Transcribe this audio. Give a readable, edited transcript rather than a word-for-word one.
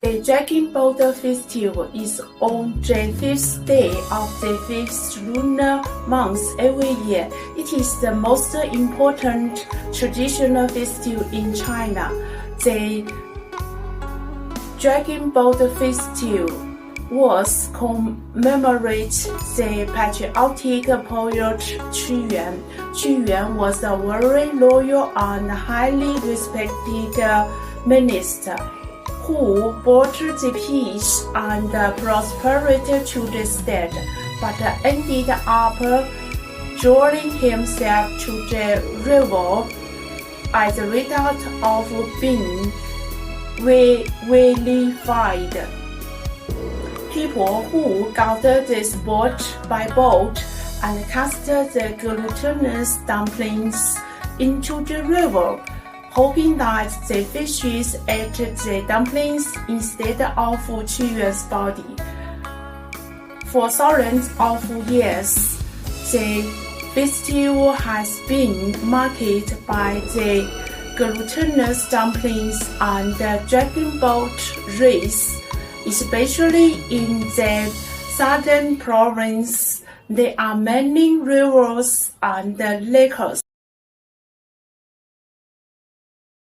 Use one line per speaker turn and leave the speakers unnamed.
The Dragon Boat Festival is on the fifth day of the fifth lunar month every year. It is the most important traditional festival in China. The Dragon Boat Festival was commemorates the patriotic poet Qu Yuan. Qu Yuan was a very loyal and highly respected minister who brought the peace and prosperity to the state, but ended up drawing himself to the river as a result of being vilified. People who gathered this boat by boat and cast the glutinous dumplings into the river, hoping that the fishes ate the dumplings instead of Qu Yuan's body. For thousands of years, the festival has been marked by the glutinous dumplings and the dragon boat race, especially in the southern province. There are many rivers and lakes.